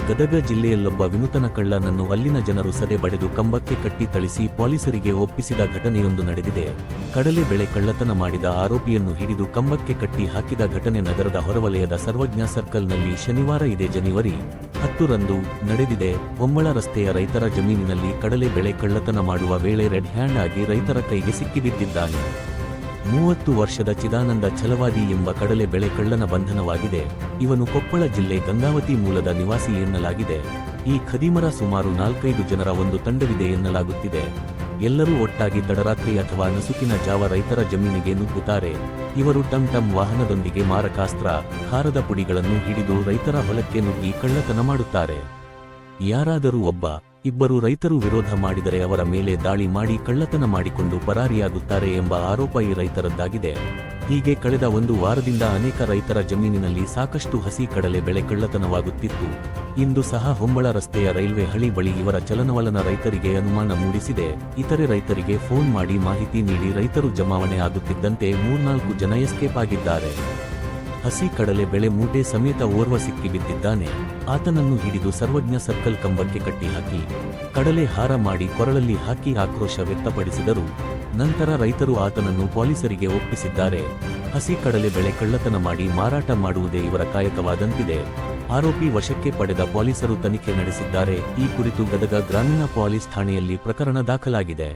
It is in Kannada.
ಗದಗ ಜಿಲ್ಲೆಯಲ್ಲೊಬ್ಬ ವಿನೂತನ ಕಳ್ಳನನ್ನು ಅಲ್ಲಿನ ಜನರು ಸದೆ ಬಡೆದು ಕಂಬಕ್ಕೆ ಕಟ್ಟಿ ಥಳಿಸಿ ಪೊಲೀಸರಿಗೆ ಒಪ್ಪಿಸಿದ ಘಟನೆಯೊಂದು ನಡೆದಿದೆ. ಕಡಲೆ ಬೆಳೆ ಕಳ್ಳತನ ಮಾಡಿದ ಆರೋಪಿಯನ್ನು ಹಿಡಿದು ಕಂಬಕ್ಕೆ ಕಟ್ಟಿ ಹಾಕಿದ ಘಟನೆ ನಗರದ ಹೊರವಲಯದ ಸರ್ವಜ್ಞ ಸರ್ಕಲ್ನಲ್ಲಿ ಶನಿವಾರ ಇದೇ ಜನವರಿ 10 ರಂದು ನಡೆದಿದೆ. ಹೊಂಬಳ ರಸ್ತೆಯ ರೈತರ ಜಮೀನಿನಲ್ಲಿ ಕಡಲೆ ಬೆಳೆ ಕಳ್ಳತನ ಮಾಡುವ ವೇಳೆ ರೆಡ್ ಹ್ಯಾಂಡ್ ಆಗಿ ರೈತರ ಕೈಗೆ ಸಿಕ್ಕಿಬಿದ್ದಿದ್ದಾನೆ. 30 ವರ್ಷದ ಚಿದಾನಂದ ಛಲವಾದಿ ಎಂಬ ಕಡಲೆ ಬೆಳೆ ಕಳ್ಳನ ಬಂಧನವಾಗಿದೆ. ಇವನು ಕೊಪ್ಪಳ ಜಿಲ್ಲೆ ಗಂಗಾವತಿ ಮೂಲದ ನಿವಾಸಿ ಎನ್ನಲಾಗಿದೆ. ಈ ಖದೀಮರ ಸುಮಾರು 4-5 ಜನರ ಒಂದು ತಂಡವಿದೆ ಎನ್ನಲಾಗುತ್ತಿದೆ. ಎಲ್ಲರೂ ಒಟ್ಟಾಗಿ ತಡರಾತ್ರಿ ಅಥವಾ ನಸುಕಿನ ಜಾವ ರೈತರ ಜಮೀನಿಗೆ ನುಗ್ಗುತ್ತಾರೆ. ಇವರು ಟಮ್ ವಾಹನದೊಂದಿಗೆ ಮಾರಕಾಸ್ತ್ರ, ಖಾರದ ಪುಡಿಗಳನ್ನು ಹಿಡಿದು ರೈತರ ಹೊಲಕ್ಕೆ ನುಗ್ಗಿ ಕಳ್ಳತನ ಮಾಡುತ್ತಾರೆ. ಯಾರಾದರೂ ಇಬ್ಬರು ರೈತರು ವಿರೋಧ ಮಾಡಿದರೆ ಅವರ ಮೇಲೆ ದಾಳಿ ಮಾಡಿ ಕಳ್ಳತನ ಮಾಡಿಕೊಂಡು ಪರಾರಿಯಾಗುತ್ತಾರೆ ಎಂಬ ಆರೋಪ ಈ ರೈತರದ್ದಾಗಿದೆ. ಹೀಗೆ ಕಳೆದ 1 ವಾರದಿಂದ ಅನೇಕ ರೈತರ ಜಮೀನಿನಲ್ಲಿ ಸಾಕಷ್ಟು ಹಸಿ ಕಡಲೆ ಬೆಳೆ ಕಳ್ಳತನವಾಗುತ್ತಿತ್ತು. ಇಂದು ಸಹ ಹೊಂಬಳ ರಸ್ತೆಯ ರೈಲ್ವೆ ಹಳಿ ಬಳಿ ಇವರ ಚಲನವಲನ ರೈತರಿಗೆ ಅನುಮಾನ ಮೂಡಿಸಿದೆ. ಇತರೆ ರೈತರಿಗೆ ಫೋನ್ ಮಾಡಿ ಮಾಹಿತಿ ನೀಡಿ ರೈತರು ಜಮಾವಣೆ ಆಗುತ್ತಿದ್ದಂತೆ 3-4 ಜನ ಎಸ್ಕೇಪ್ ಆಗಿದ್ದಾರೆ. ಹಸಿ ಕಡಲೆ ಬೆಳೆ ಮೂಟೆ ಸಮೇತ ಓರ್ವ ಸಿಕ್ಕಿಬಿದ್ದಿದ್ದಾನೆ. ಆತನನ್ನು ಹಿಡಿದು ಸರ್ವಜ್ಞ ಸರ್ಕಲ್ ಕಂಬಕ್ಕೆ ಕಟ್ಟಿ ಹಾಕಿ ಕಡಲೆ ಹಾರ ಮಾಡಿ ಕೊರಳಲ್ಲಿ ಹಾಕಿ ಆಕ್ರೋಶ ವ್ಯಕ್ತಪಡಿಸಿದರು. ನಂತರ ರೈತರು ಆತನನ್ನು ಪೊಲೀಸರಿಗೆ ಒಪ್ಪಿಸಿದ್ದಾರೆ. ಹಸಿ ಕಡಲೆ ಬೆಳೆ ಕಳ್ಳತನ ಮಾಡಿ ಮಾರಾಟ ಮಾಡುವುದೇ ಇವರ ಕಾಯಕವಾದಂತಿದೆ. ಆರೋಪಿ ವಶಕ್ಕೆ ಪಡೆದ ಪೊಲೀಸರು ತನಿಖೆ ನಡೆಸಿದ್ದಾರೆ. ಈ ಕುರಿತು ಗದಗ ಗ್ರಾಮೀಣ ಪೊಲೀಸ್ ಠಾಣೆಯಲ್ಲಿ ಪ್ರಕರಣ ದಾಖಲಾಗಿದೆ.